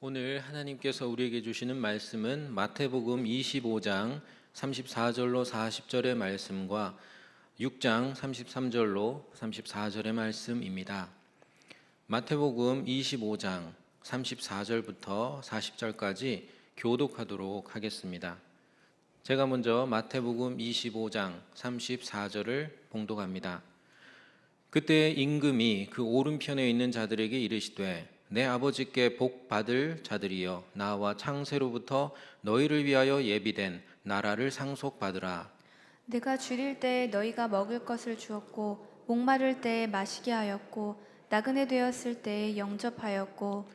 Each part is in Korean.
오늘 하나님께서 우리에게 주시는 말씀은 마태복음 25장 34절로 40절의 말씀과 6장 33절로 34절의 말씀입니다. 마태복음 25장 34절부터 40절까지 교독하도록 하겠습니다. 제가 먼저 마태복음 25장 34절을 봉독합니다. 그때 임금이 그 오른편에 있는 자들에게 이르시되 내 아버지께 복 받을 자들이여 나와 창세로부터 너희를 위하여 예비된 나라를 상속받으라. 내가 줄일 때에 너희가 먹을 것을 주었고 목마를 때에 마시게 하였고 나그네 되었을 때에 영접하였고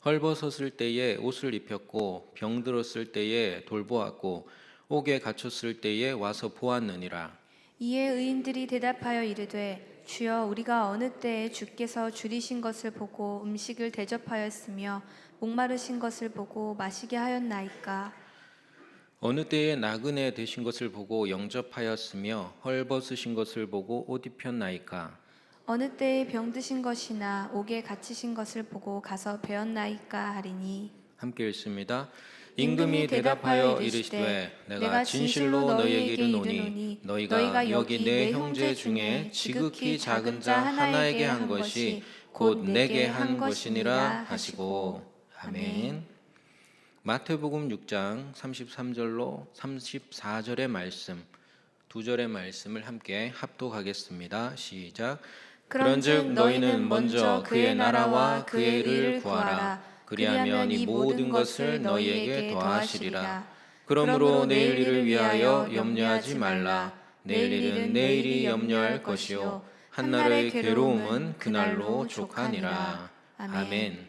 헐벗었을 때에 옷을 입혔고 병들었을 때에 돌보았고 옥에 갇혔을 때에 와서 보았느니라. 이에 의인들이 대답하여 이르되 주여 우리가 어느 때에 주께서 줄이신 것을 보고 음식을 대접하였으며 목마르신 것을 보고 마시게 하였나이까. 어느 때에 나그네 되신 것을 보고 영접하였으며 헐벗으신 것을 보고 옷 입혔나이까. 어느 때에 병드신 것이나 옥에 갇히신 것을 보고 가서 배웠나이까 하리니. 함께 읽습니다. 임금이 대답하여 이르시되 내가 진실로 너희에게 이르노니 너희가 여기 내 형제 중에 지극히 작은 자 하나에게 한 것이 곧 내게 한 것이니라 하시고. 아멘. 마태복음 6장 33절로 34절의 말씀, 두 절의 말씀을 함께 합독하겠습니다. 시작. 그런즉 너희는 먼저 그의 나라와 그의 의를 구하라. 그리하면 이 모든 것을 너희에게 더하시리라. 그러므로 내일 일을 위하여 염려하지 말라. 내일 일은 내일이 염려할 것이요 한날의 괴로움은 그날로 족하니라. 아멘.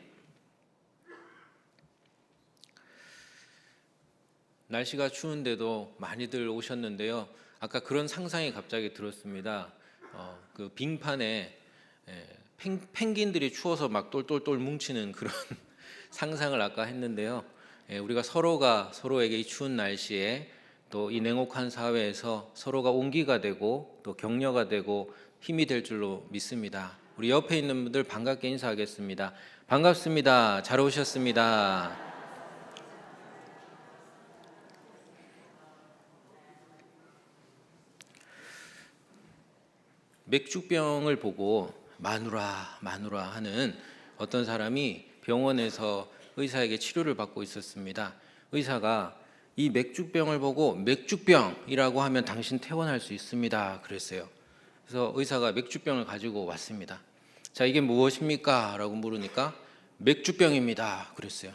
날씨가 추운데도 많이들 오셨는데요. 아까 그런 상상이 갑자기 들었습니다. 그 빙판에 펭귄들이 추워서 막 똘똘똘 뭉치는 그런 상상을 아까 했는데요. 우리가 서로가 서로에게 이 추운 날씨에 또 이 냉혹한 사회에서 서로가 온기가 되고 또 격려가 되고 힘이 될 줄로 믿습니다. 우리 옆에 있는 분들 반갑게 인사하겠습니다. 반갑습니다. 잘 오셨습니다. 맥주병을 보고 마누라 하는 어떤 사람이 병원에서 의사에게 치료를 받고 있었습니다. 의사가 이 맥주병을 보고 맥주병이라고 하면 당신 퇴원할 수 있습니다 그랬어요. 그래서 의사가 맥주병을 가지고 왔습니다. 자, 이게 무엇입니까? 라고 물으니까 맥주병입니다 그랬어요.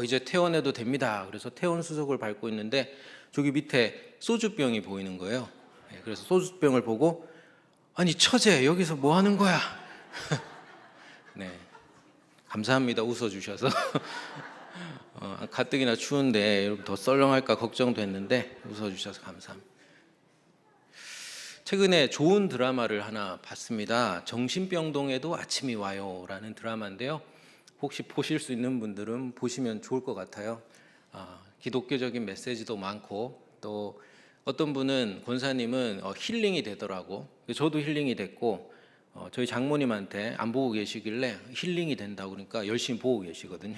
이제 퇴원해도 됩니다. 그래서 퇴원 수속을 밟고 있는데 저기 밑에 소주병이 보이는 거예요. 그래서 소주병을 보고 아니 처제 여기서 뭐 하는 거야? 네, 감사합니다. 웃어주셔서. 가뜩이나 추운데 여러분 더 썰렁할까 걱정됐는데 웃어주셔서 감사합니다. 최근에 좋은 드라마를 하나 봤습니다. 정신병동에도 아침이 와요 라는 드라마인데요. 혹시 보실 수 있는 분들은 보시면 좋을 것 같아요. 기독교적인 메시지도 많고 또 어떤 분은 권사님은 힐링이 되더라고. 저도 힐링이 됐고 저희 장모님한테 안 보고 계시길래 힐링이 된다고 그러니까 열심히 보고 계시거든요.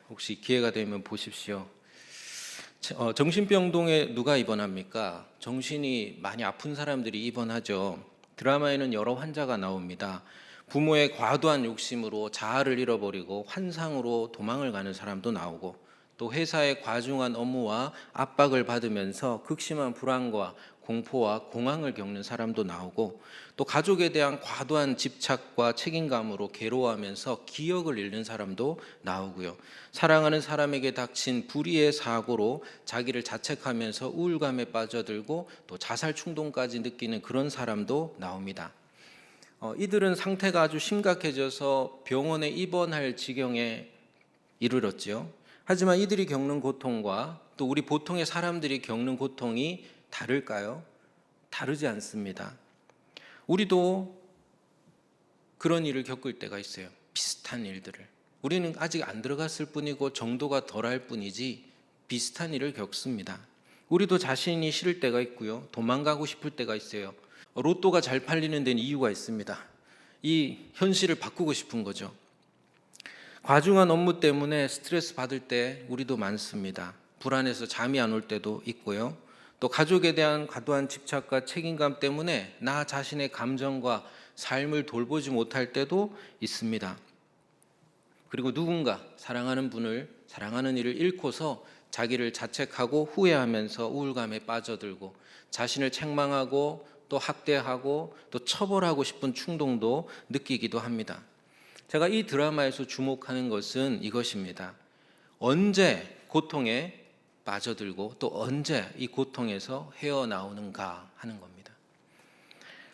혹시 기회가 되면 보십시오. 정신병동에 누가 입원합니까? 정신이 많이 아픈 사람들이 입원하죠. 드라마에는 여러 환자가 나옵니다. 부모의 과도한 욕심으로 자아를 잃어버리고 환상으로 도망을 가는 사람도 나오고 또 회사의 과중한 업무와 압박을 받으면서 극심한 불안과 공포와 공황을 겪는 사람도 나오고 또 가족에 대한 과도한 집착과 책임감으로 괴로워하면서 기억을 잃는 사람도 나오고요. 사랑하는 사람에게 닥친 불의의 사고로 자기를 자책하면서 우울감에 빠져들고 또 자살 충동까지 느끼는 그런 사람도 나옵니다. 이들은 상태가 아주 심각해져서 병원에 입원할 지경에 이르렀지요. 하지만 이들이 겪는 고통과 또 우리 보통의 사람들이 겪는 고통이 다를까요? 다르지 않습니다. 우리도 그런 일을 겪을 때가 있어요. 비슷한 일들을. 우리는 아직 안 들어갔을 뿐이고 정도가 덜할 뿐이지 비슷한 일을 겪습니다. 우리도 자신이 싫을 때가 있고요. 도망가고 싶을 때가 있어요. 로또가 잘 팔리는 데는 이유가 있습니다. 이 현실을 바꾸고 싶은 거죠. 과중한 업무 때문에 스트레스 받을 때 우리도 많습니다. 불안해서 잠이 안 올 때도 있고요. 또 가족에 대한 과도한 집착과 책임감 때문에 나 자신의 감정과 삶을 돌보지 못할 때도 있습니다. 그리고 누군가 사랑하는 분을, 사랑하는 이를 잃고서 자기를 자책하고 후회하면서 우울감에 빠져들고 자신을 책망하고 또 학대하고 또 처벌하고 싶은 충동도 느끼기도 합니다. 제가 이 드라마에서 주목하는 것은 이것입니다. 언제 고통에 빠져들고 또 언제 이 고통에서 헤어나오는가 하는 겁니다.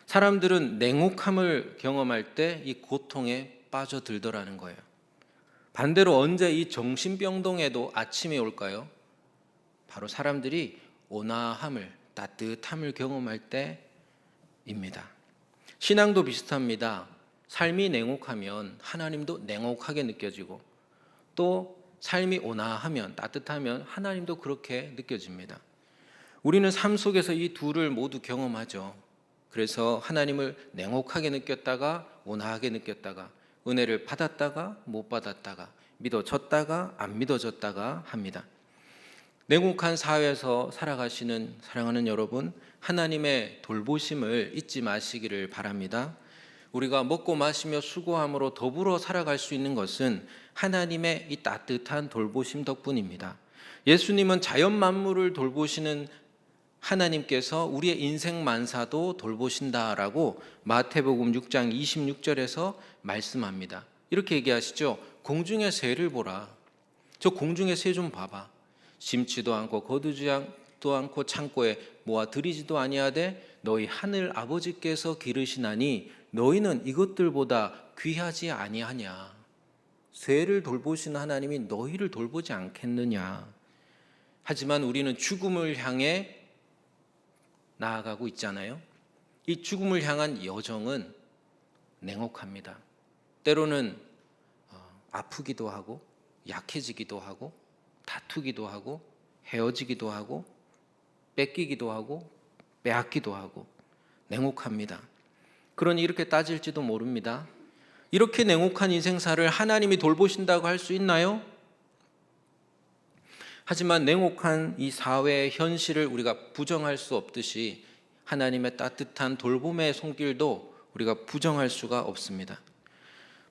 사람들은 냉혹함을 경험할 때 이 고통에 빠져들더라는 거예요. 반대로 언제 이 정신병동에도 아침이 올까요? 바로 사람들이 온화함을, 따뜻함을 경험할 때입니다. 신앙도 비슷합니다. 삶이 냉혹하면 하나님도 냉혹하게 느껴지고 또 삶이 온화하면, 따뜻하면 하나님도 그렇게 느껴집니다. 우리는 삶 속에서 이 둘을 모두 경험하죠. 그래서 하나님을 냉혹하게 느꼈다가 온화하게 느꼈다가 은혜를 받았다가 못 받았다가 믿어졌다가 안 믿어졌다가 합니다. 냉혹한 사회에서 살아가시는 사랑하는 여러분, 하나님의 돌보심을 잊지 마시기를 바랍니다. 우리가 먹고 마시며 수고함으로 더불어 살아갈 수 있는 것은 하나님의 이 따뜻한 돌보심 덕분입니다. 예수님은 자연 만물을 돌보시는 하나님께서 우리의 인생 만사도 돌보신다라고 마태복음 6장 26절에서 말씀합니다. 이렇게 얘기하시죠. 공중의 새를 보라. 저 공중의 새 좀 봐봐. 심지도 않고 거두지도 않고 창고에 모아 들이지도 아니하되 너희 하늘 아버지께서 기르시나니 너희는 이것들보다 귀하지 아니하냐. 새를 돌보시는 하나님이 너희를 돌보지 않겠느냐. 하지만 우리는 죽음을 향해 나아가고 있잖아요. 이 죽음을 향한 여정은 냉혹합니다. 때로는 아프기도 하고 약해지기도 하고 다투기도 하고 헤어지기도 하고 뺏기기도 하고 빼앗기도 하고 냉혹합니다. 그러니 이렇게 따질지도 모릅니다. 이렇게 냉혹한 인생사를 하나님이 돌보신다고 할 수 있나요? 하지만 냉혹한 이 사회의 현실을 우리가 부정할 수 없듯이 하나님의 따뜻한 돌봄의 손길도 우리가 부정할 수가 없습니다.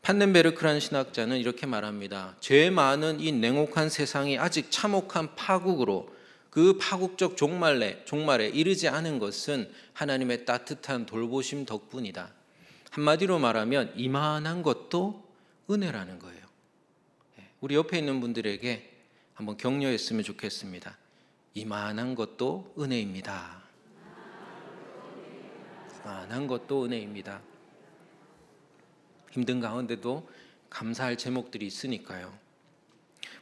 판넨베르크라는 신학자는 이렇게 말합니다. 죄 많은 이 냉혹한 세상이 아직 참혹한 파국으로 그 파국적 종말에 이르지 않은 것은 하나님의 따뜻한 돌보심 덕분이다. 한마디로 말하면 이만한 것도 은혜라는 거예요. 우리 옆에 있는 분들에게 한번 격려했으면 좋겠습니다. 이만한 것도 은혜입니다. 이만한 것도 은혜입니다. 힘든 가운데도 감사할 제목들이 있으니까요.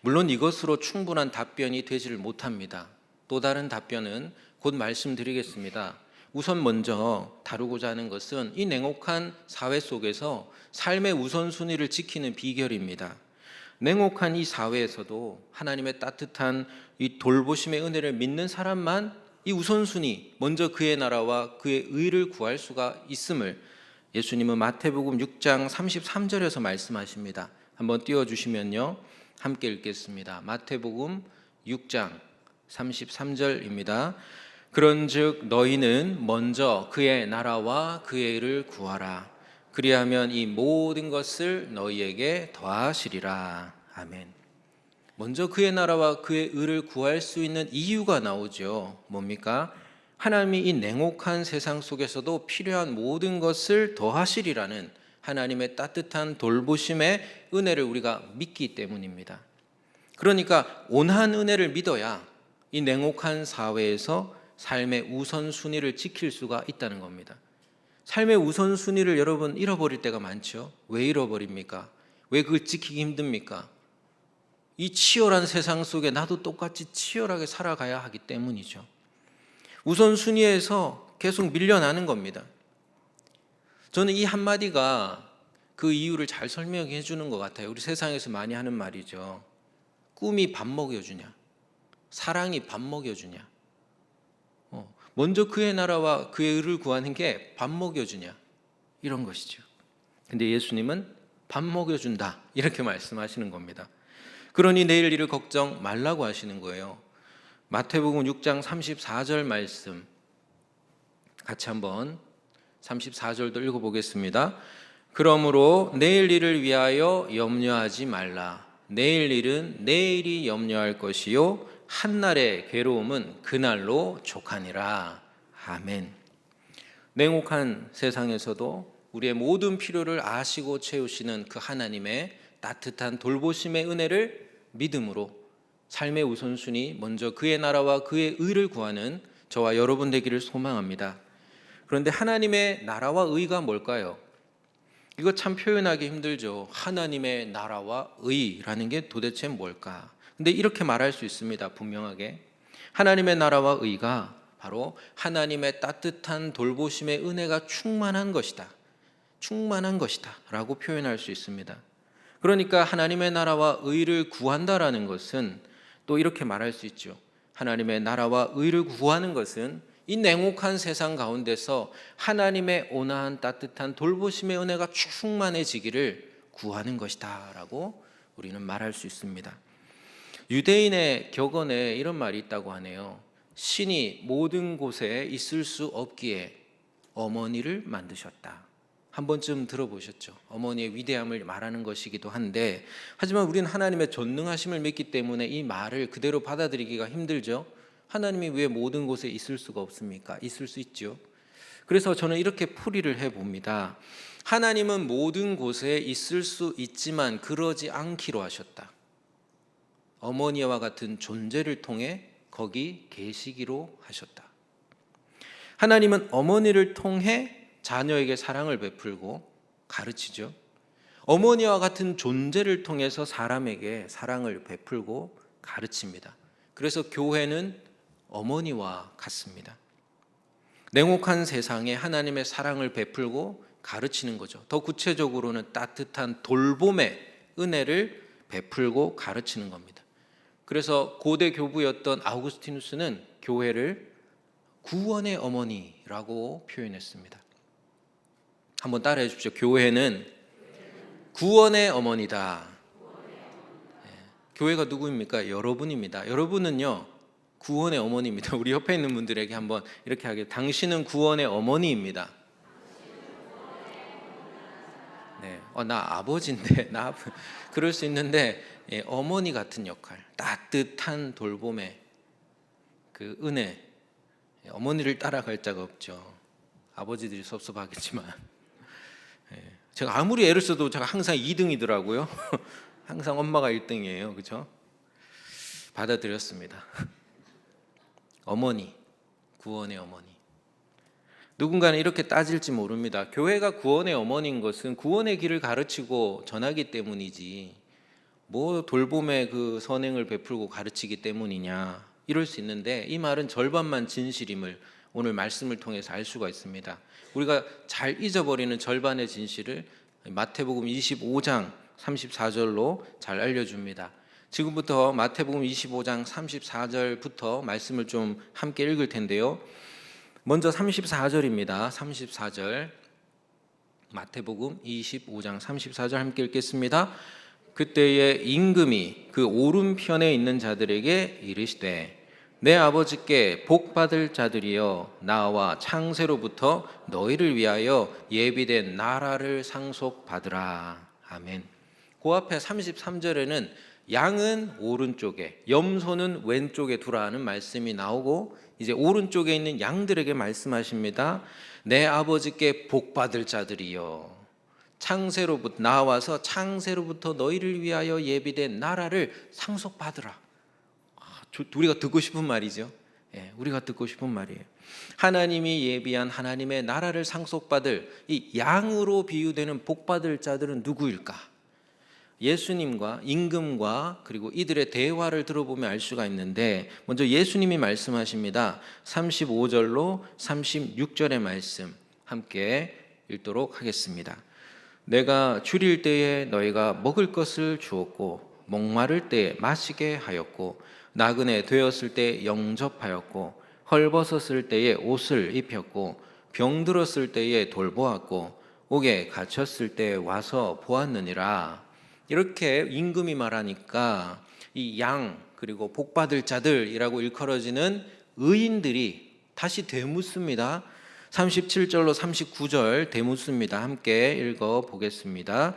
물론 이것으로 충분한 답변이 되지를 못합니다. 또 다른 답변은 곧 말씀드리겠습니다. 우선 먼저 다루고자 하는 것은 이 냉혹한 사회 속에서 삶의 우선순위를 지키는 비결입니다. 냉혹한 이 사회에서도 하나님의 따뜻한 이 돌보심의 은혜를 믿는 사람만 이 우선순위, 먼저 그의 나라와 그의 의를 구할 수가 있음을 예수님은 마태복음 6장 33절에서 말씀하십니다. 한번 띄워주시면요. 함께 읽겠습니다. 마태복음 6장 33절입니다. 그런즉 너희는 먼저 그의 나라와 그의 의를 구하라. 그리하면 이 모든 것을 너희에게 더하시리라. 아멘. 먼저 그의 나라와 그의 의를 구할 수 있는 이유가 나오죠. 뭡니까? 하나님이 이 냉혹한 세상 속에서도 필요한 모든 것을 더하시리라는 하나님의 따뜻한 돌보심의 은혜를 우리가 믿기 때문입니다. 그러니까 온한 은혜를 믿어야 이 냉혹한 사회에서 삶의 우선순위를 지킬 수가 있다는 겁니다. 삶의 우선순위를 여러분 잃어버릴 때가 많죠. 왜 잃어버립니까? 왜 그걸 지키기 힘듭니까? 이 치열한 세상 속에 나도 똑같이 치열하게 살아가야 하기 때문이죠. 우선순위에서 계속 밀려나는 겁니다. 저는 이 한마디가 그 이유를 잘 설명해 주는 것 같아요. 우리 세상에서 많이 하는 말이죠. 꿈이 밥 먹여주냐, 사랑이 밥 먹여주냐, 먼저 그의 나라와 그의 의를 구하는 게 밥 먹여주냐, 이런 것이죠. 근데 예수님은 밥 먹여준다 이렇게 말씀하시는 겁니다. 그러니 내일 일을 걱정 말라고 하시는 거예요. 마태복음 6장 34절 말씀 같이 한번 34절도 읽어보겠습니다. 그러므로 내일 일을 위하여 염려하지 말라. 내일 일은 내일이 염려할 것이요 한날의 괴로움은 그날로 족하니라. 아멘. 냉혹한 세상에서도 우리의 모든 필요를 아시고 채우시는 그 하나님의 따뜻한 돌보심의 은혜를 믿음으로 삶의 우선순위 먼저 그의 나라와 그의 의를 구하는 저와 여러분 되기를 소망합니다. 그런데 하나님의 나라와 의가 뭘까요? 이거 참 표현하기 힘들죠. 하나님의 나라와 의라는 게 도대체 뭘까? 근데 이렇게 말할 수 있습니다. 분명하게. 하나님의 나라와 의가 바로 하나님의 따뜻한 돌보심의 은혜가 충만한 것이다. 충만한 것이다 라고 표현할 수 있습니다. 그러니까 하나님의 나라와 의를 구한다라는 것은 또 이렇게 말할 수 있죠. 하나님의 나라와 의를 구하는 것은 이 냉혹한 세상 가운데서 하나님의 온화한 따뜻한 돌보심의 은혜가 충만해지기를 구하는 것이다 라고 우리는 말할 수 있습니다. 유대인의 격언에 이런 말이 있다고 하네요. 신이 모든 곳에 있을 수 없기에 어머니를 만드셨다. 한 번쯤 들어보셨죠? 어머니의 위대함을 말하는 것이기도 한데, 하지만 우리는 하나님의 전능하심을 믿기 때문에 이 말을 그대로 받아들이기가 힘들죠. 하나님이 왜 모든 곳에 있을 수가 없습니까? 있을 수 있죠. 그래서 저는 이렇게 풀이를 해봅니다. 하나님은 모든 곳에 있을 수 있지만 그러지 않기로 하셨다. 어머니와 같은 존재를 통해 거기 계시기로 하셨다. 하나님은 어머니를 통해 자녀에게 사랑을 베풀고 가르치죠. 어머니와 같은 존재를 통해서 사람에게 사랑을 베풀고 가르칩니다. 그래서 교회는 어머니와 같습니다. 냉혹한 세상에 하나님의 사랑을 베풀고 가르치는 거죠. 더 구체적으로는 따뜻한 돌봄의 은혜를 베풀고 가르치는 겁니다. 그래서 고대 교부였던 아우구스티누스는 교회를 구원의 어머니라고 표현했습니다. 한번 따라해 주십시오. 교회는 구원의 어머니다. 교회가 누구입니까? 여러분입니다. 여러분은요 구원의 어머니입니다. 우리 옆에 있는 분들에게 한번 이렇게 하게, 당신은 구원의 어머니입니다. 네, 나 아버지인데 나 그럴 수 있는데 어머니 같은 역할, 따뜻한 돌봄의 그 은혜, 어머니를 따라갈 자가 없죠. 아버지들이 섭섭하겠지만 제가 아무리 애를 써도 제가 항상 2등이더라고요. 항상 엄마가 1등이에요. 그렇죠? 받아들였습니다. 어머니, 구원의 어머니. 누군가는 이렇게 따질지 모릅니다. 교회가 구원의 어머니인 것은 구원의 길을 가르치고 전하기 때문이지 뭐 돌봄의 그 선행을 베풀고 가르치기 때문이냐 이럴 수 있는데, 이 말은 절반만 진실임을 오늘 말씀을 통해서 알 수가 있습니다. 우리가 잘 잊어버리는 절반의 진실을 마태복음 25장 34절로 잘 알려줍니다. 지금부터 마태복음 25장 34절부터 말씀을 좀 함께 읽을 텐데요. 먼저 34절입니다. 34절, 마태복음 25장 34절 함께 읽겠습니다. 그때에 임금이 그 오른편에 있는 자들에게 이르시되 내 아버지께 복받을 자들이여 나와 창세로부터 너희를 위하여 예비된 나라를 상속받으라. 아멘. 그 앞에 33절에는 양은 오른쪽에 염소는 왼쪽에 두라는 말씀이 나오고, 이제 오른쪽에 있는 양들에게 말씀하십니다. 내 아버지께 복받을 자들이여 창세로부터 나와서 창세로부터 너희를 위하여 예비된 나라를 상속받으라. 우리가 듣고 싶은 말이죠. 우리가 듣고 싶은 말이에요. 하나님이 예비한 하나님의 나라를 상속받을 이 양으로 비유되는 복받을 자들은 누구일까? 예수님과 임금과 그리고 이들의 대화를 들어보면 알 수가 있는데, 먼저 예수님이 말씀하십니다. 35절로 36절의 말씀 함께 읽도록 하겠습니다. 내가 줄일 때에 너희가 먹을 것을 주었고 목마를 때에 마시게 하였고 나그네 되었을 때 영접하였고 헐벗었을 때에 옷을 입혔고 병들었을 때에 돌보았고 옥에 갇혔을 때 와서 보았느니라. 이렇게 임금이 말하니까 이 양 그리고 복받을 자들이라고 일컬어지는 의인들이 다시 되묻습니다. 37절로 39절 되묻습니다. 함께 읽어보겠습니다.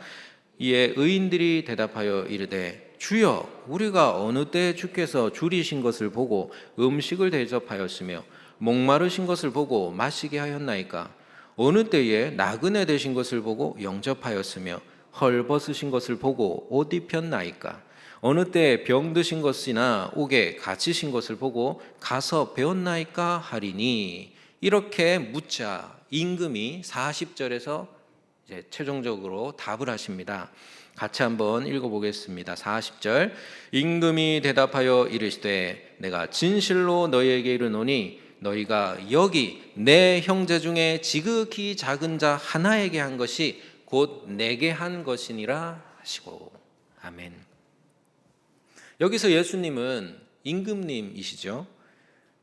이에 의인들이 대답하여 이르되 주여 우리가 어느 때 주께서 줄이신 것을 보고 음식을 대접하였으며 목마르신 것을 보고 마시게 하였나이까? 어느 때에 나그네 되신 것을 보고 영접하였으며 헐벗으신 것을 보고 옷 입혔나이까? 어느 때에 병드신 것이나 옥에 갇히신 것을 보고 가서 배웠나이까 하리니. 이렇게 묻자 임금이 40절에서 이제 최종적으로 답을 하십니다. 같이 한번 읽어보겠습니다. 40절. 임금이 대답하여 이르시되 내가 진실로 너희에게 이르노니 너희가 여기 내 형제 중에 지극히 작은 자 하나에게 한 것이 곧 내게 한 것이니라 하시고. 아멘. 여기서 예수님은 임금님이시죠.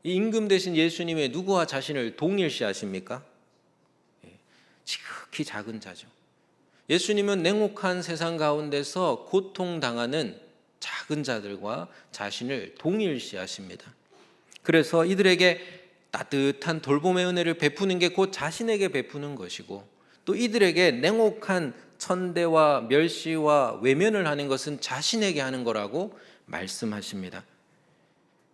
이 임금 대신 예수님의 누구와 자신을 동일시하십니까? 지극히 작은 자죠. 예수님은 냉혹한 세상 가운데서 고통당하는 작은 자들과 자신을 동일시하십니다. 그래서 이들에게 따뜻한 돌봄의 은혜를 베푸는 게 곧 자신에게 베푸는 것이고, 또 이들에게 냉혹한 천대와 멸시와 외면을 하는 것은 자신에게 하는 거라고 말씀하십니다.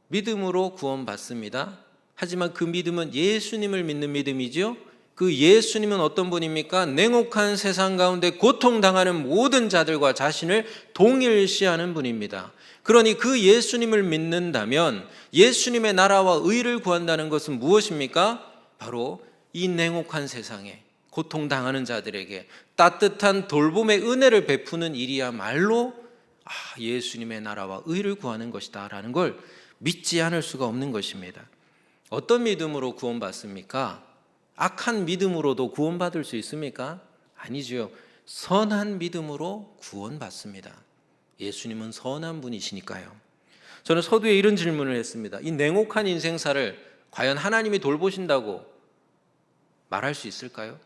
믿음으로 구원받습니다. 하지만 그 믿음은 예수님을 믿는 믿음이죠. 그 예수님은 어떤 분입니까? 냉혹한 세상 가운데 고통당하는 모든 자들과 자신을 동일시하는 분입니다. 그러니 그 예수님을 믿는다면 예수님의 나라와 의를 구한다는 것은 무엇입니까? 바로 이 냉혹한 세상에 고통당하는 자들에게 따뜻한 돌봄의 은혜를 베푸는 일이야말로 예수님의 나라와 의를 구하는 것이다 라는 걸 믿지 않을 수가 없는 것입니다. 어떤 믿음으로 구원받습니까? 악한 믿음으로도 구원받을 수 있습니까? 아니죠. 선한 믿음으로 구원받습니다. 예수님은 선한 분이시니까요. 저는 서두에 이런 질문을 했습니다. 이 냉혹한 인생사를 과연 하나님이 돌보신다고 말할 수 있을까요?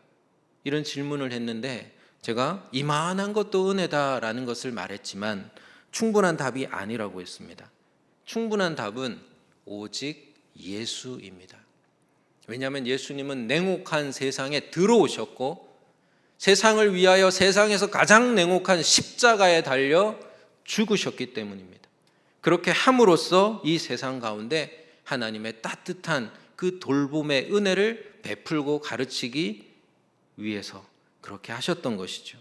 이런 질문을 했는데 제가 이만한 것도 은혜다라는 것을 말했지만 충분한 답이 아니라고 했습니다. 충분한 답은 오직 예수입니다. 왜냐하면 예수님은 냉혹한 세상에 들어오셨고 세상을 위하여 세상에서 가장 냉혹한 십자가에 달려 죽으셨기 때문입니다. 그렇게 함으로써 이 세상 가운데 하나님의 따뜻한 그 돌봄의 은혜를 베풀고 가르치기 위해서 그렇게 하셨던 것이죠.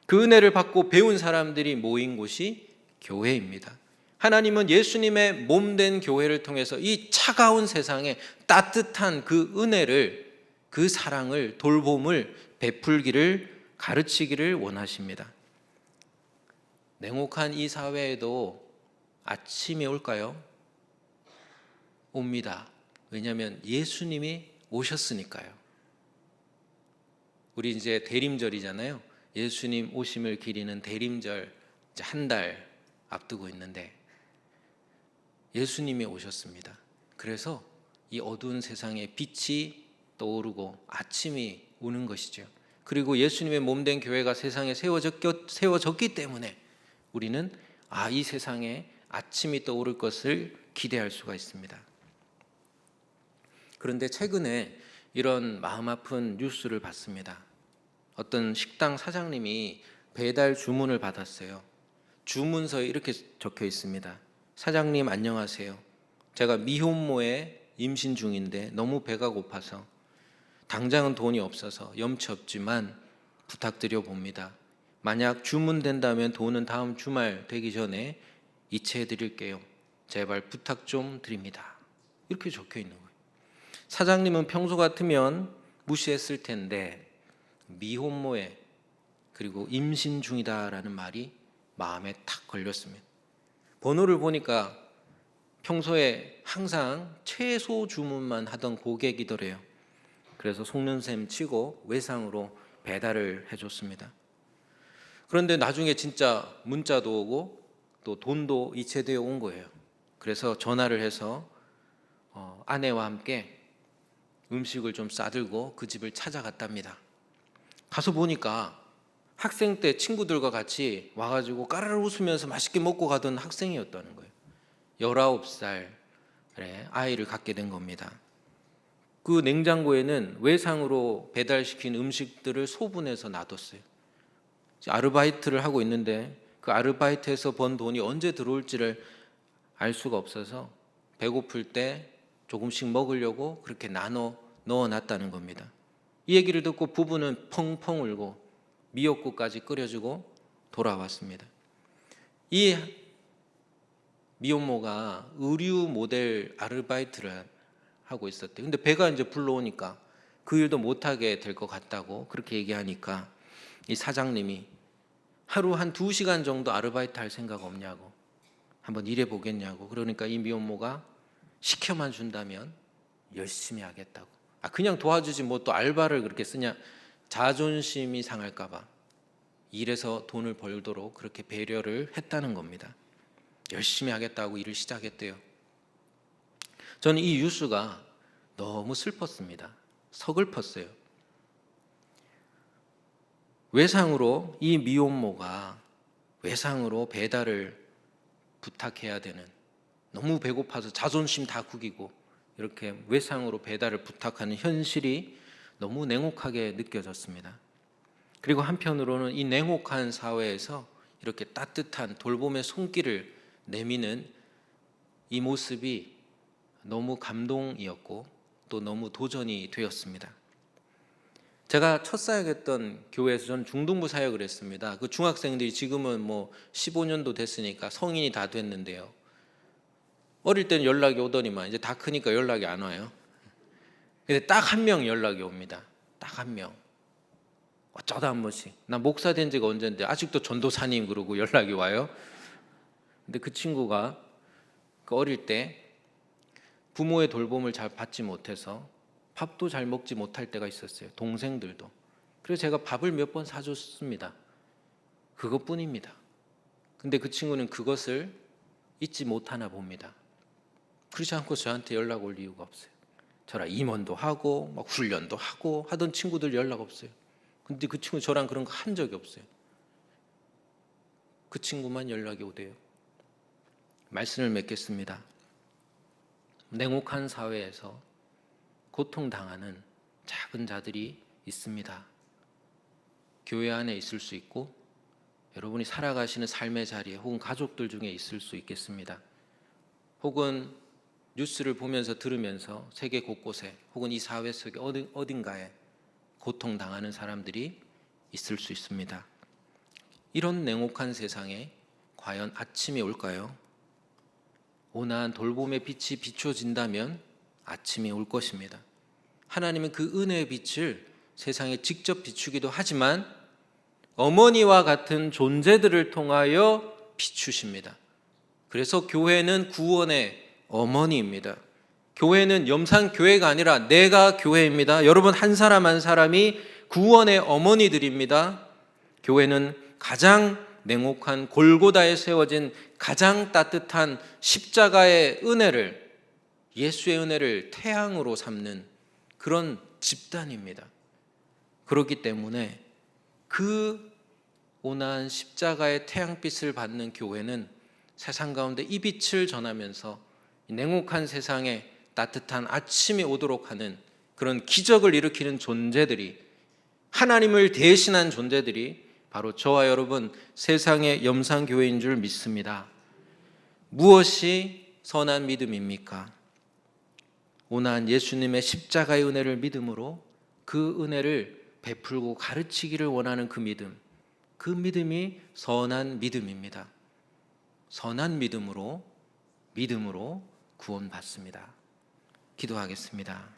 그 은혜를 받고 배운 사람들이 모인 곳이 교회입니다. 하나님은 예수님의 몸된 교회를 통해서 이 차가운 세상에 따뜻한 그 은혜를, 그 사랑을, 돌봄을 베풀기를, 가르치기를 원하십니다. 냉혹한 이 사회에도 아침이 올까요? 옵니다. 왜냐하면 예수님이 오셨으니까요. 우리 이제 대림절이잖아요. 예수님 오심을 기리는 대림절 이제 한 달 앞두고 있는데 예수님이 오셨습니다. 그래서 이 어두운 세상에 빛이 떠오르고 아침이 오는 것이죠. 그리고 예수님의 몸된 교회가 세상에 세워졌기 때문에 우리는 이 세상에 아침이 떠오를 것을 기대할 수가 있습니다. 그런데 최근에 이런 마음 아픈 뉴스를 봤습니다. 어떤 식당 사장님이 배달 주문을 받았어요. 주문서에 이렇게 적혀 있습니다. 사장님 안녕하세요. 제가 미혼모에 임신 중인데 너무 배가 고파서 당장은 돈이 없어서 염치 없지만 부탁드려 봅니다. 만약 주문된다면 돈은 다음 주말 되기 전에 이체해 드릴게요. 제발 부탁 좀 드립니다. 이렇게 적혀 있는 거예요. 사장님은 평소 같으면 무시했을 텐데 미혼모에 그리고 임신 중이다라는 말이 마음에 탁 걸렸습니다. 번호를 보니까 평소에 항상 최소 주문만 하던 고객이더래요. 그래서 속는셈 치고 외상으로 배달을 해줬습니다. 그런데 나중에 진짜 문자도 오고 또 돈도 이체되어 온 거예요. 그래서 전화를 해서 아내와 함께 음식을 좀 싸들고 그 집을 찾아갔답니다. 가서 보니까 학생 때 친구들과 같이 와가지고 까르르 웃으면서 맛있게 먹고 가던 학생이었다는 거예요. 19살의 아이를 갖게 된 겁니다. 그 냉장고에는 외상으로 배달시킨 음식들을 소분해서 놔뒀어요. 아르바이트를 하고 있는데 그 아르바이트에서 번 돈이 언제 들어올지를 알 수가 없어서 배고플 때 조금씩 먹으려고 그렇게 나눠 넣어놨다는 겁니다. 이 얘기를 듣고 부부는 펑펑 울고 미역국까지 끓여주고 돌아왔습니다. 이 미혼모가 의류 모델 아르바이트를 하고 있었대요. 근데 배가 이제 불러오니까 그 일도 못하게 될 것 같다고 그렇게 얘기하니까 이 사장님이 하루 한 2시간 정도 아르바이트 할 생각 없냐고, 한번 일해 보겠냐고. 그러니까 이 미혼모가 시켜만 준다면 열심히 하겠다고. 그냥 도와주지 뭐 또 알바를 그렇게 쓰냐, 자존심이 상할까 봐 일해서 돈을 벌도록 그렇게 배려를 했다는 겁니다. 열심히 하겠다고 일을 시작했대요. 저는 이 뉴스가 너무 슬펐습니다. 서글펐어요. 외상으로 이 미혼모가 외상으로 배달을 부탁해야 되는, 너무 배고파서 자존심 다 구기고 이렇게 외상으로 배달을 부탁하는 현실이 너무 냉혹하게 느껴졌습니다. 그리고 한편으로는 이 냉혹한 사회에서 이렇게 따뜻한 돌봄의 손길을 내미는 이 모습이 너무 감동이었고 또 너무 도전이 되었습니다. 제가 첫 사역했던 교회에서 저는 중등부 사역을 했습니다. 그 중학생들이 지금은 뭐 15년도 됐으니까 성인이 다 됐는데요. 어릴 때는 연락이 오더니만 이제 다 크니까 연락이 안 와요. 근데 딱 한 명 연락이 옵니다. 딱 한 명. 어쩌다 한 번씩. 나 목사 된 지가 언젠데 아직도 전도사님 그러고 연락이 와요. 근데 그 친구가 그 어릴 때 부모의 돌봄을 잘 받지 못해서 밥도 잘 먹지 못할 때가 있었어요. 동생들도. 그래서 제가 밥을 몇 번 사줬습니다. 그것뿐입니다. 근데 그 친구는 그것을 잊지 못하나 봅니다. 그렇지 않고 저한테 연락 올 이유가 없어요. 저랑 임원도 하고 막 훈련도 하고 하던 친구들 연락 없어요. 근데 그 친구 저랑 그런 거 한 적이 없어요. 그 친구만 연락이 오대요. 말씀을 맺겠습니다. 냉혹한 사회에서 고통당하는 작은 자들이 있습니다. 교회 안에 있을 수 있고 여러분이 살아가시는 삶의 자리에 혹은 가족들 중에 있을 수 있겠습니다. 혹은 뉴스를 보면서 들으면서 세계 곳곳에 혹은 이 사회 속에 어딘가에 고통당하는 사람들이 있을 수 있습니다. 이런 냉혹한 세상에 과연 아침이 올까요? 온화한 돌봄의 빛이 비춰진다면 아침이 올 것입니다. 하나님은 그 은혜의 빛을 세상에 직접 비추기도 하지만 어머니와 같은 존재들을 통하여 비추십니다. 그래서 교회는 구원의 어머니입니다. 교회는 염산교회가 아니라 내가 교회입니다. 여러분 한 사람 한 사람이 구원의 어머니들입니다. 교회는 가장 냉혹한 골고다에 세워진 가장 따뜻한 십자가의 은혜를, 예수의 은혜를 태양으로 삼는 그런 집단입니다. 그렇기 때문에 그 온화한 십자가의 태양빛을 받는 교회는 세상 가운데 이 빛을 전하면서 냉혹한 세상에 따뜻한 아침이 오도록 하는 그런 기적을 일으키는 존재들이, 하나님을 대신한 존재들이 바로 저와 여러분 세상의 염산교회인 줄 믿습니다. 무엇이 선한 믿음입니까? 온화한 예수님의 십자가의 은혜를 믿음으로 그 은혜를 베풀고 가르치기를 원하는 그 믿음이 선한 믿음입니다. 선한 믿음으로 구원받습니다. 기도하겠습니다.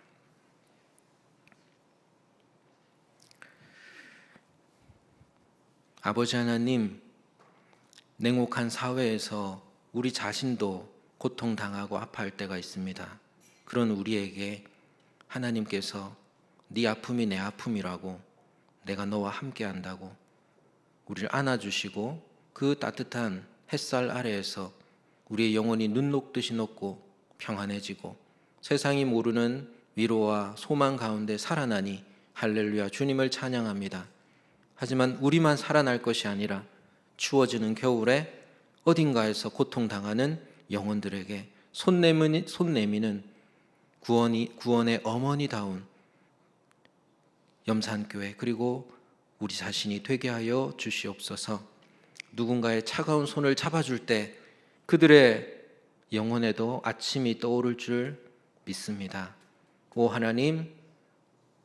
아버지 하나님, 냉혹한 사회에서 우리 자신도 고통당하고 아파할 때가 있습니다. 그런 우리에게 하나님께서 네 아픔이 내 아픔이라고, 내가 너와 함께 한다고 우리를 안아주시고 그 따뜻한 햇살 아래에서 우리의 영혼이 눈 녹듯이 녹고 평안해지고 세상이 모르는 위로와 소망 가운데 살아나니 할렐루야, 주님을 찬양합니다. 하지만 우리만 살아날 것이 아니라 추워지는 겨울에 어딘가에서 고통당하는 영혼들에게 손 내미는 구원의 어머니다운 염산교회 그리고 우리 자신이 되게 하여 주시옵소서. 누군가의 차가운 손을 잡아줄 때 그들의 영혼에도 아침이 떠오를 줄 믿습니다. 오 하나님,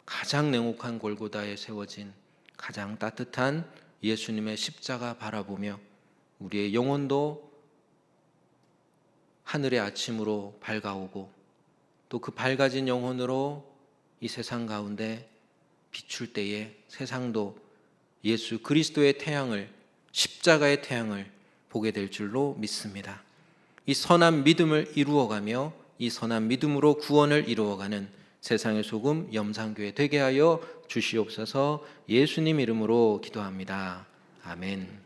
가장 냉혹한 골고다에 세워진 가장 따뜻한 예수님의 십자가 바라보며 우리의 영혼도 하늘의 아침으로 밝아오고 또 그 밝아진 영혼으로 이 세상 가운데 비출 때에 세상도 예수 그리스도의 태양을, 십자가의 태양을 보게 될 줄로 믿습니다. 이 선한 믿음을 이루어가며 이 선한 믿음으로 구원을 이루어가는 세상의 소금 염산교회 되게 하여 주시옵소서. 예수님 이름으로 기도합니다. 아멘.